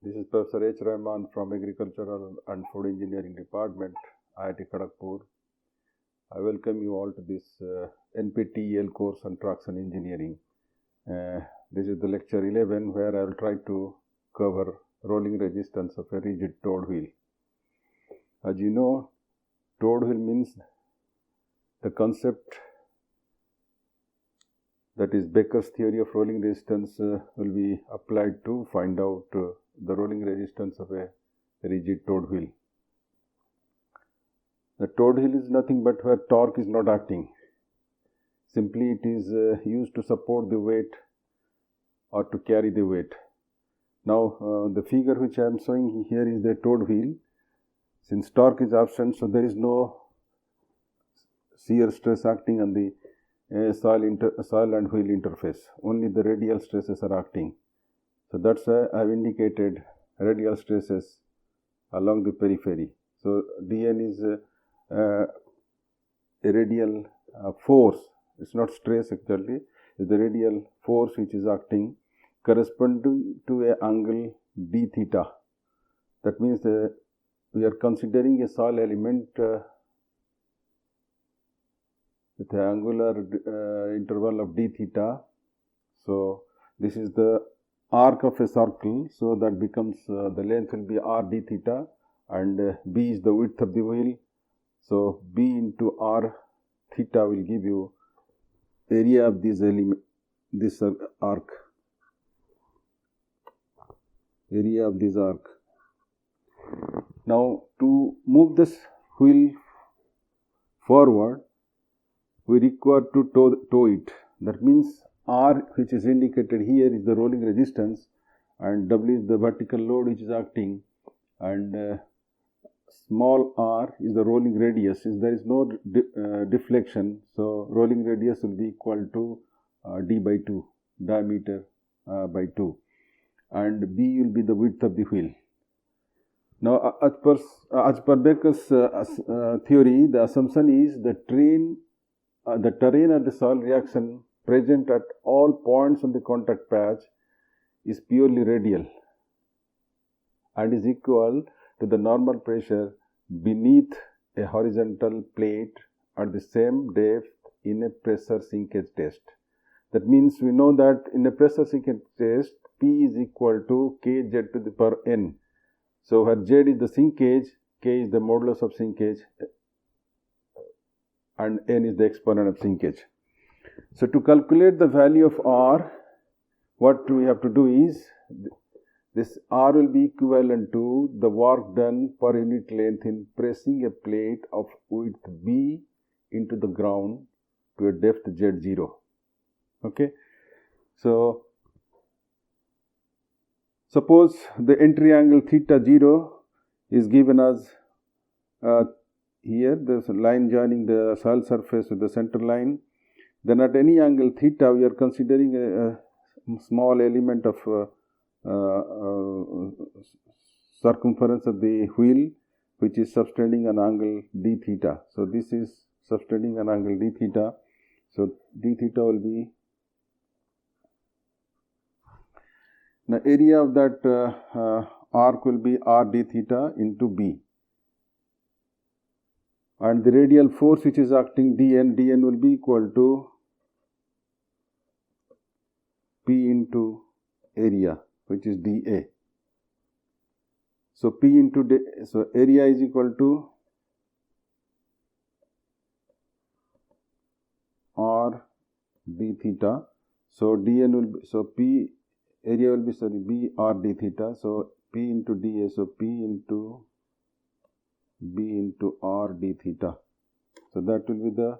This is Professor H. Rahman from Agricultural and Food Engineering Department, IIT Kharagpur. I welcome you all to this NPTEL course on traction engineering. This is the lecture 11 where I will try to cover rolling resistance of a rigid towed wheel. As you know, towed wheel means the concept, that is Becker's theory of rolling resistance, will be applied to find out the rolling resistance of a rigid towed wheel. The towed wheel is nothing but where torque is not acting. Simply it is used to support the weight or to carry the weight. Now the figure which I am showing here is the towed wheel. Since torque is absent, so there is no shear stress acting on the soil and wheel interface. Only the radial stresses are acting. So that's why I have indicated radial stresses along the periphery. So dN is a radial force. It's not stress actually. It's the radial force which is acting corresponding to a angle d theta. That means we are considering a soil element with an angular interval of d theta. So this is the arc of a circle, so that becomes the length will be r d theta, and b is the width of the wheel. So b into r theta will give you area of this element, this arc, area of this arc. Now to move this wheel forward, we require to tow it. That means R, which is indicated here, is the rolling resistance, and W is the vertical load which is acting, and small r is the rolling radius. Since there is no deflection, so rolling radius will be equal to d by 2, diameter by 2, and b will be the width of the wheel. Now as per Becker's theory, the assumption is the terrain of the soil reaction present at all points on the contact patch is purely radial and is equal to the normal pressure beneath a horizontal plate at the same depth in a pressure sinkage test. That means we know that in a pressure sinkage test, P is equal to kz to the power n. So where z is the sinkage, k is the modulus of sinkage, and n is the exponent of sinkage. So to calculate the value of R, what we have to do is, this R will be equivalent to the work done per unit length in pressing a plate of width B into the ground to a depth Z0. Okay. So suppose the entry angle theta 0 is given as here, there's a line joining the soil surface with the center line. Then at any angle theta, we are considering a small element of circumference of the wheel, which is subtending an angle d theta. So this is subtending an angle d theta. So d theta will be, the area of that arc will be r d theta into b. And the radial force which is acting dn will be equal to P into area, which is dA. So P into so area is equal to R d theta. So dn will be, so P area will be, sorry, B R d theta. So P into dA, so P into B into R d theta. So that will be the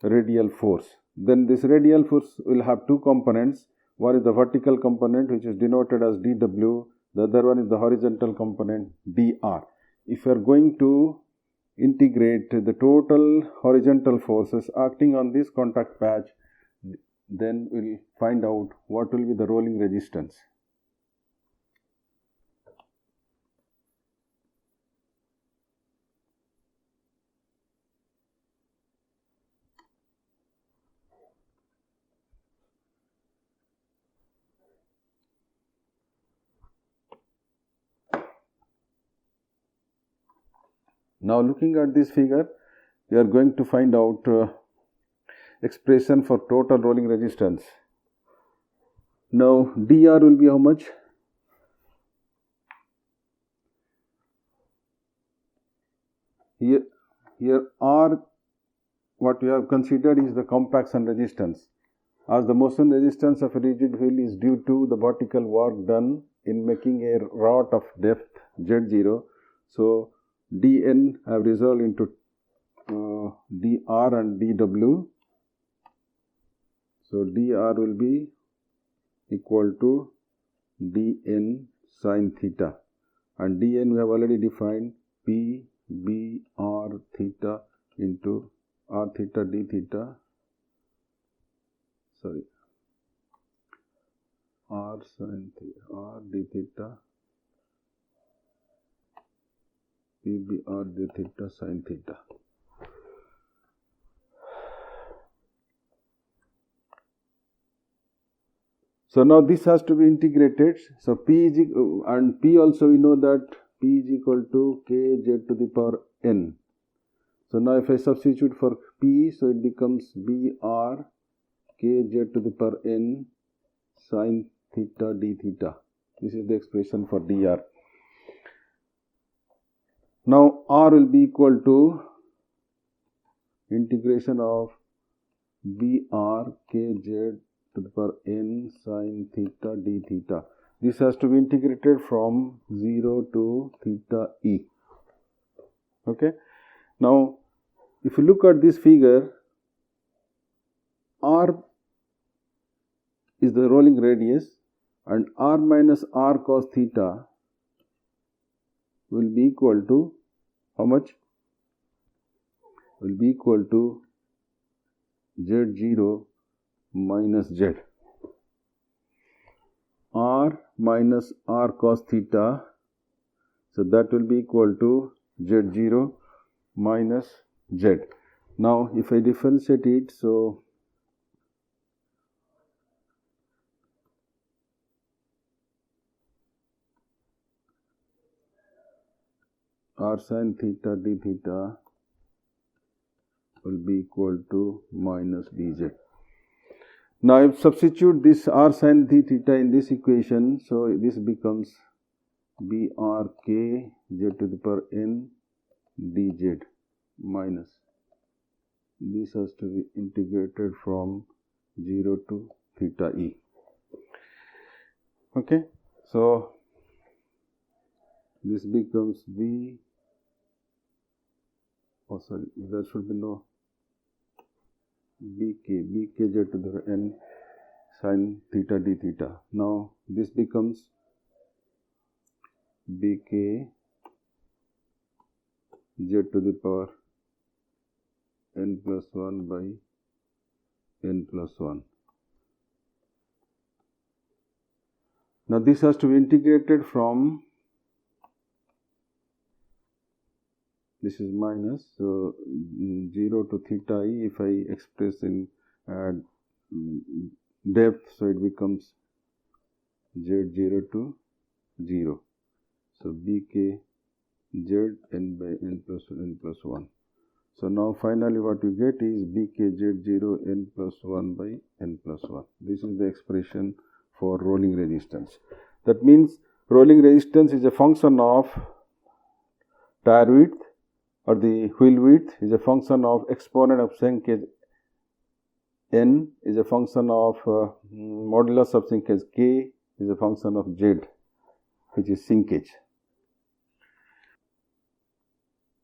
radial force. Then this radial force will have two components. One is the vertical component, which is denoted as dW. The other one is the horizontal component, dr. If you are going to integrate the total horizontal forces acting on this contact patch, then we will find out what will be the rolling resistance. Now looking at this figure, we are going to find out expression for total rolling resistance. Now dr will be how much? Here R, what we have considered is the compaction resistance. As the motion resistance of a rigid wheel is due to the vertical work done in making a rod of depth Z0, so dN have resolved into dr and dw. So dr will be equal to dN sin theta, and dN we have already defined P B r theta into r theta d theta, r sin theta, r d theta, P B r d theta sin theta. So now this has to be integrated. So P is and P also we know that P is equal to kz to the power n. So now if I substitute for P, so it becomes Br kz to the power n sin theta d theta. This is the expression for dr. Now R will be equal to integration of Br kz to the power n sin theta d theta. This has to be integrated from 0 to theta e. Okay. Now, if you look at this figure, R is the rolling radius and R minus R cos theta will be equal to how much? Will be equal to Z0 minus Z. R minus R cos theta, so that will be equal to Z0 minus Z. Now if I differentiate it, so R sin theta d theta will be equal to minus dz. Now if substitute this R sin d theta in this equation, so this becomes Brk z to the power n dz minus, this has to be integrated from 0 to theta e. Okay, so this becomes there should be no bkz to the n sin theta d theta. Now this becomes bk z to the power n plus 1 by n plus 1. Now this has to be integrated from, this is minus, so 0 to theta e, if I express in depth, so it becomes z0 to 0. So bk z n by n plus 1. So now finally what we get is bk z0 n plus 1 by n plus 1. This is the expression for rolling resistance. That means rolling resistance is a function of tire width, or the wheel width is a function of exponent of shrinkage n, is a function of modulus of shrinkage k, is a function of z, which is shrinkage.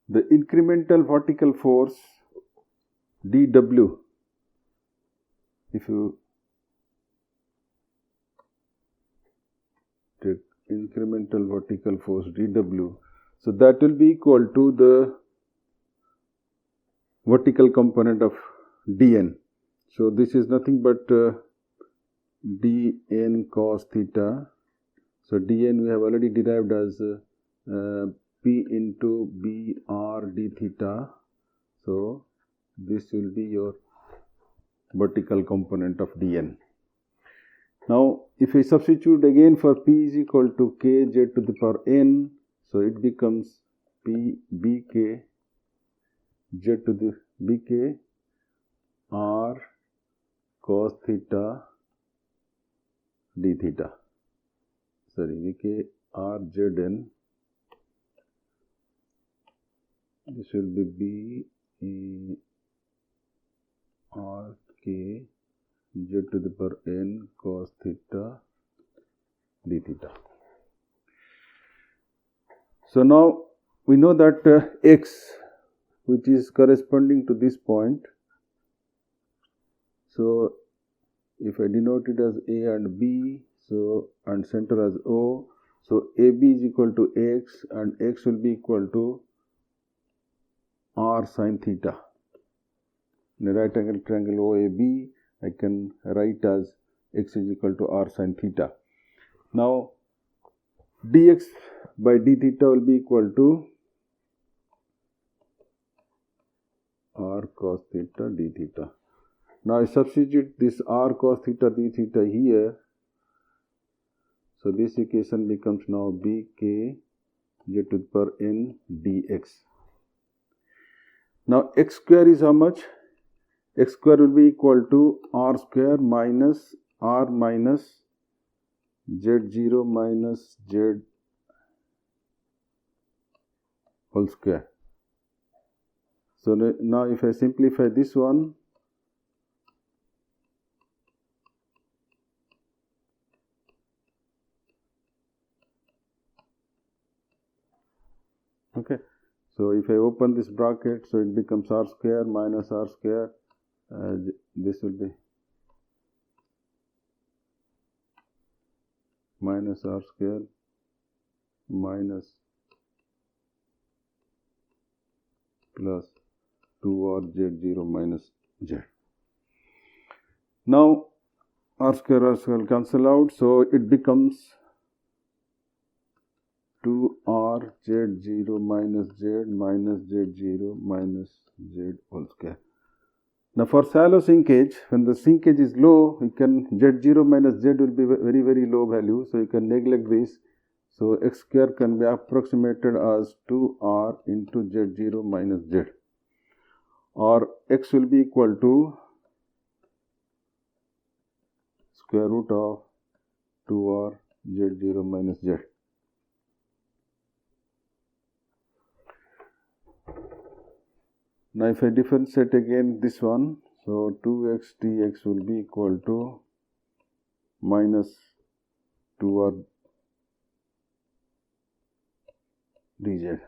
The incremental vertical force dW, if you take incremental vertical force dW, so that will be equal to the vertical component of dN. So this is nothing but dN cos theta. So dN we have already derived as P into Br d theta. So this will be your vertical component of dN. Now if we substitute again for P is equal to kz to the power n, so it becomes P bk z to the bk r cos theta d theta. Sorry, bk r zn. This will be b e r k z to the power n cos theta d theta. So now we know that x, which is corresponding to this point, so if I denote it as a and b, so and center as o, so AB is equal to x and x will be equal to r sin theta. In a right angle triangle OAB, I can write as x is equal to r sin theta. Now dx by d theta will be equal to r cos theta d theta. Now I substitute this r cos theta d theta here. So this equation becomes now bk z to the power n dx. Now x square is how much? X square will be equal to r square minus r minus z0 minus z whole square. So now if I simplify this one, okay, so if I open this bracket, so it becomes r square minus r square, this will be minus r square minus plus 2r z0 minus z. Now r square will cancel out, so it becomes 2r z0 minus z minus z0 minus z whole square. Now for shallow sinkage, when the sinkage is low, you can z0 minus z will be very, very low value, so you can neglect this. So x square can be approximated as 2r into z0 minus z, or x will be equal to square root of 2r z0 minus z. Now if I differentiate again this one, so 2x dx will be equal to minus 2r dz.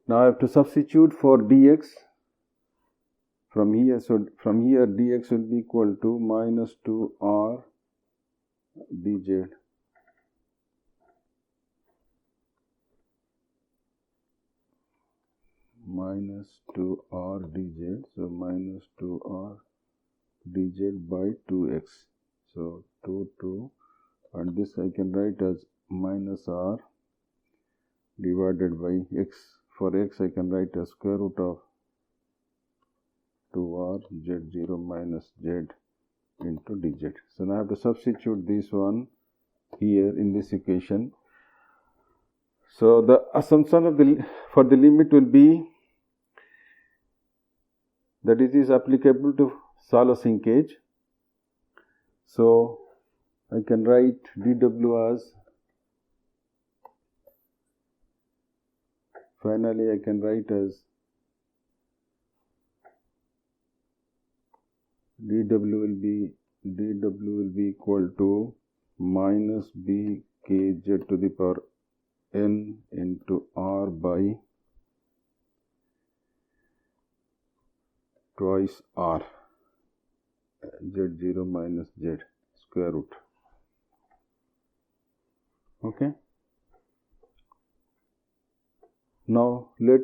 Now I have to substitute for dx from here. So from here dx will be equal to minus 2r dz minus 2r dz, so minus 2r dz by 2x, so 2 and this I can write as minus r divided by x. For x I can write as square root of 2r z0 minus z into dz. So now I have to substitute this one here in this equation. So the assumption of for the limit will be that it is applicable to shallow sinkage. So I can write dw as, finally I can write as dw will be equal to minus bkz to the power n into r by twice r z0 minus z square root. Okay. Now let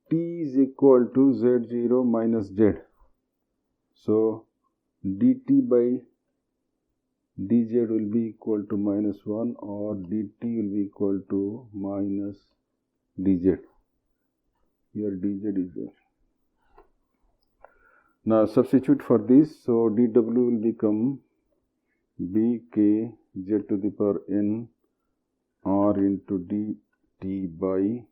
t is equal to z0 minus z. So dt by dz will be equal to minus 1 or dt will be equal to minus dz. Here dz is there. Now substitute for this, so dw will become bk z to the power n r into dt by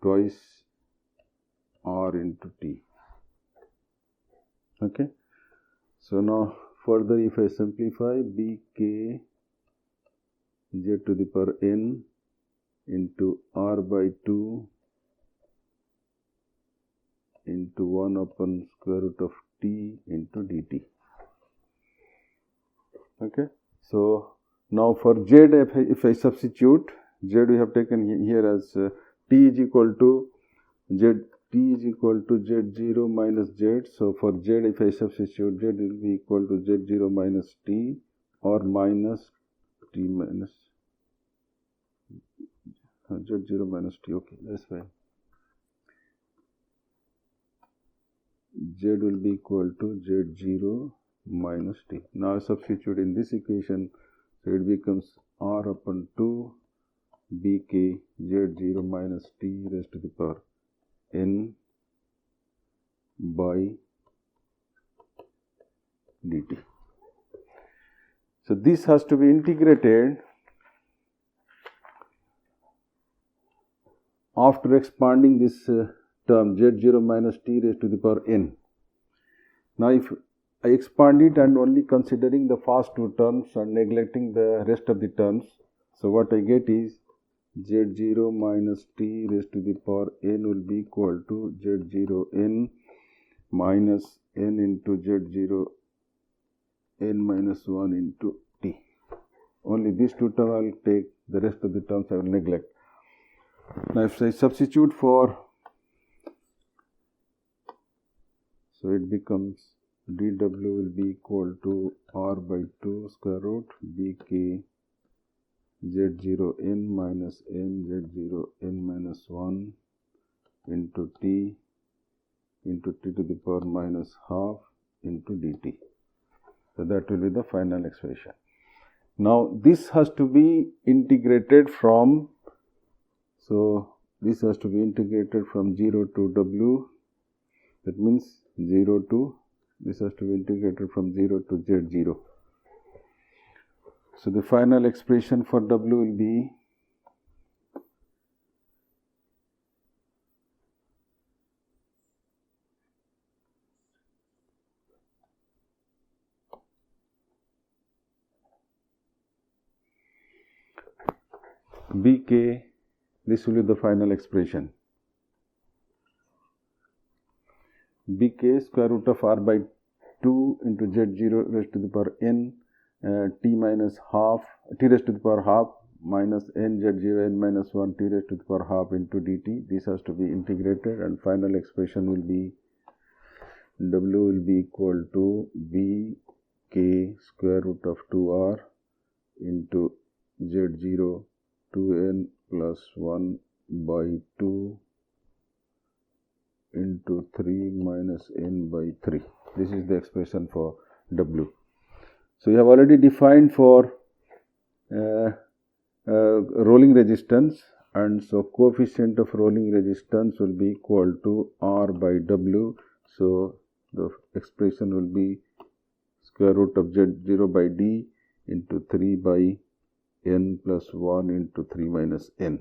twice R into T. Okay. So now further if I simplify, Bk Z to the power n into R by 2 into 1 upon square root of T into dt. Okay. So now for Z, if I substitute, Z we have taken here as T is equal to Z, T is equal to Z0 minus Z. So for Z, if I substitute, Z will be equal to Z0 minus T or minus T minus Z0 minus T. Okay, that's fine. Z will be equal to Z0 minus T. Now substitute in this equation, so it becomes R upon 2 Bk Z0 minus T raised to the power n by dt. So this has to be integrated after expanding this term Z0 minus T raised to the power n. Now if I expand it and only considering the first two terms and neglecting the rest of the terms, so what I get is Z0 minus T raised to the power n will be equal to Z0 n minus n into Z0 n minus 1 into T. Only these two terms I will take, the rest of the terms I will neglect. Now if I substitute for, so it becomes dw will be equal to R by 2 square root Bk Z0 n minus n Z0 n minus 1 into T to the power minus half into dt. So that will be the final expression. Now this has to be integrated from, so this has to be integrated from 0 to w, that means 0 to, this has to be integrated from 0 to Z0. So the final expression for w will be Bk, this will be the final expression, Bk square root of R by 2 into Z0 raised to the power n T minus half, T raised to the power half minus n Z0 n minus 1 T raised to the power half into dt. This has to be integrated and final expression will be w will be equal to Bk square root of 2R into Z0 2n plus 1 by 2 into 3 minus n by 3. This is the expression for w. So you have already defined for rolling resistance, and so coefficient of rolling resistance will be equal to R by w. So the expression will be square root of Z0 by d into 3 by n plus 1 into 3 minus n.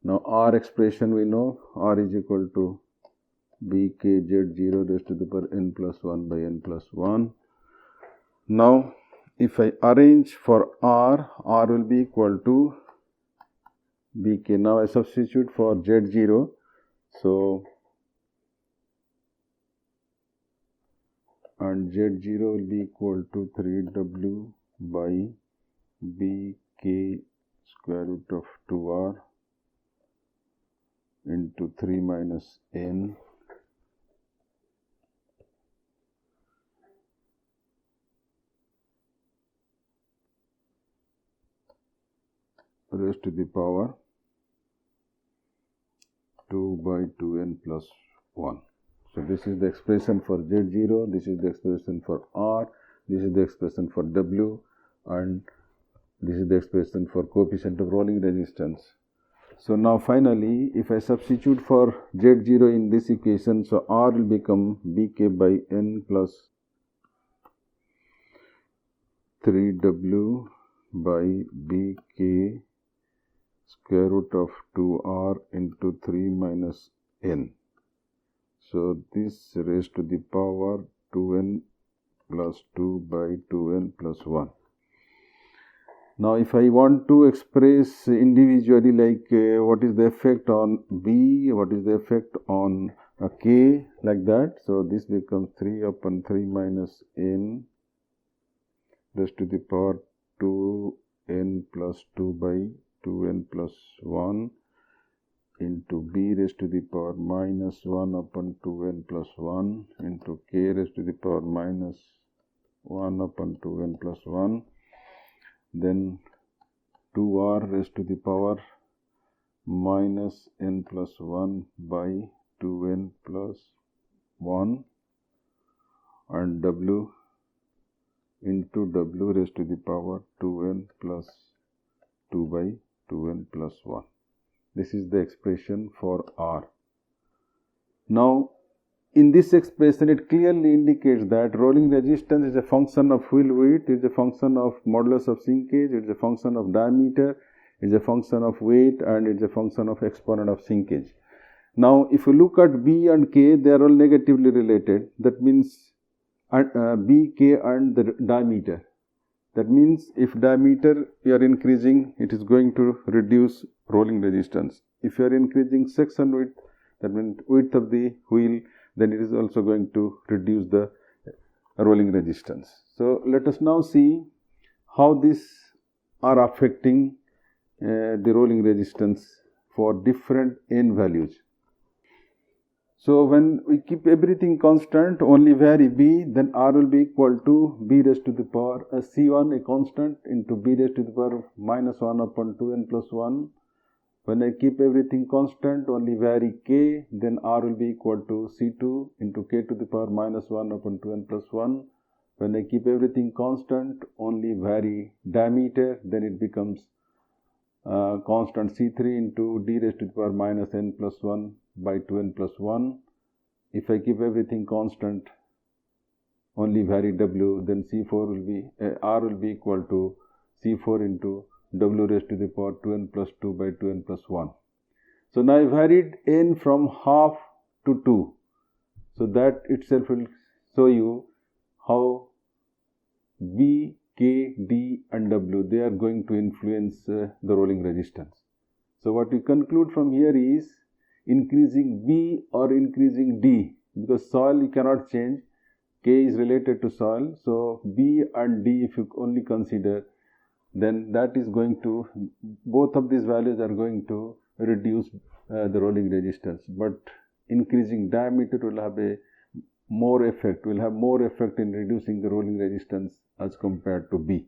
Now R expression we know, R is equal to Bk Z0 raised to the power n plus 1 by n plus 1. Now if I arrange for R, R will be equal to Bk. Now I substitute for Z0, so and Z0 will be equal to 3W by Bk square root of 2R into 3 minus n raised to the power 2 by 2n plus 1. So this is the expression for Z0, this is the expression for R, this is the expression for W, and this is the expression for coefficient of rolling resistance. So now finally, if I substitute for Z0 in this equation, so R will become Bk by n plus 3W by Bk square root of 2r into 3 minus n. So this raised to the power 2n plus 2 by 2n plus 1. Now if I want to express individually, like what is the effect on b, what is the effect on k, like that, so this becomes 3 upon 3 minus n raised to the power 2n plus 2 by 2n plus 1 into b raised to the power minus 1 upon 2n plus 1 into k raised to the power minus 1 upon 2n plus 1, then 2r raised to the power minus n plus 1 by 2n plus 1 and w into w raised to the power 2n plus 2 by 2n plus 1. This is the expression for r. Now, in this expression, it clearly indicates that rolling resistance is a function of wheel width, it is a function of modulus of sinkage, it is a function of diameter, it is a function of weight, and it is a function of exponent of sinkage. Now, if you look at b and k, they are all negatively related. That means b, k, and the diameter. That means if diameter you are increasing, it is going to reduce rolling resistance. If you are increasing section width, that means width of the wheel, then it is also going to reduce the rolling resistance. So let us now see how these are affecting the rolling resistance for different n values. So when we keep everything constant, only vary b, then r will be equal to b raised to the power c1, a constant, into b raised to the power minus 1 upon 2n plus 1. When I keep everything constant, only vary k, then r will be equal to c2 into k to the power minus 1 upon 2n plus 1. When I keep everything constant, only vary diameter, then it becomes constant c3 into d raised to the power minus n plus 1 by 2n plus 1. If I keep everything constant, only vary w, then c4 will be, r will be equal to c4 into w raised to the power 2n plus 2 by 2n plus 1. So now I varied n from half to 2. So that itself will show you how b, k, d and w, they are going to influence the rolling resistance. So what we conclude from here is increasing b or increasing d, because soil you cannot change, k is related to soil, so b and d if you only consider, then that is going to, both of these values are going to reduce the rolling resistance, but increasing diameter will have more effect in reducing the rolling resistance as compared to b.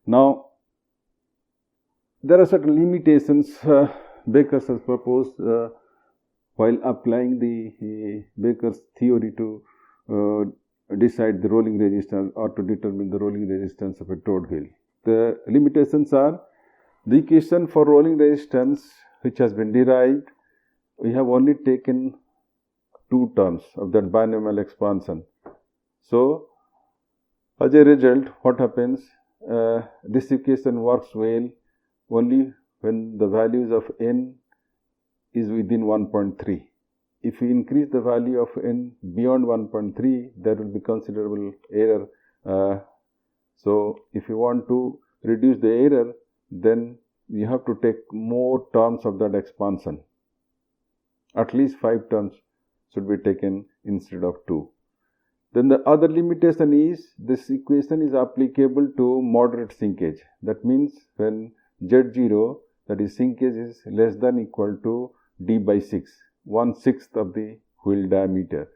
Now, there are certain limitations Bekker has proposed while applying the Bekker's theory to decide the rolling resistance or to determine the rolling resistance of a towed wheel. The limitations are the equation for rolling resistance which has been derived, we have only taken two terms of that binomial expansion. So, as a result, what happens, this equation works well only when the values of n is within 1.3. If we increase the value of n beyond 1.3, there will be considerable error. So, if you want to reduce the error, then you have to take more terms of that expansion. At least 5 terms should be taken instead of 2. Then the other limitation is this equation is applicable to moderate sinkage. That means when Z0, that is sinkage, is less than equal to d by 6, 1/6 of the wheel diameter.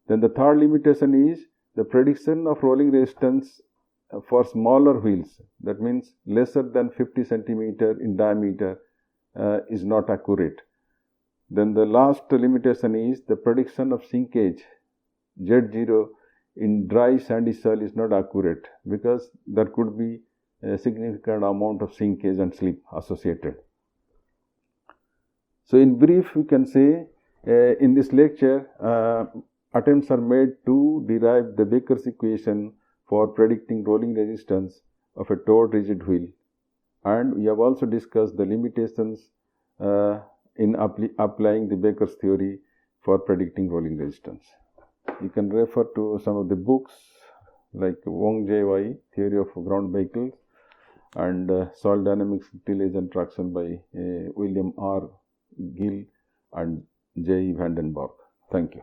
Then the third limitation is the prediction of rolling resistance for smaller wheels, that means lesser than 50 centimeter in diameter, is not accurate. Then the last limitation is the prediction of sinkage Z0 in dry sandy soil is not accurate, because there could be a significant amount of sinkage and slip associated. So in brief, we can say in this lecture attempts are made to derive the Bekker's equation for predicting rolling resistance of a towed rigid wheel and we have also discussed the limitations in applying the Bekker's theory for predicting rolling resistance. You can refer to some of the books like Wong J.Y. Theory of Ground Vehicles and Soil Dynamics, Tillage and Traction by William R. Gill and J. Vandenborg. Thank you.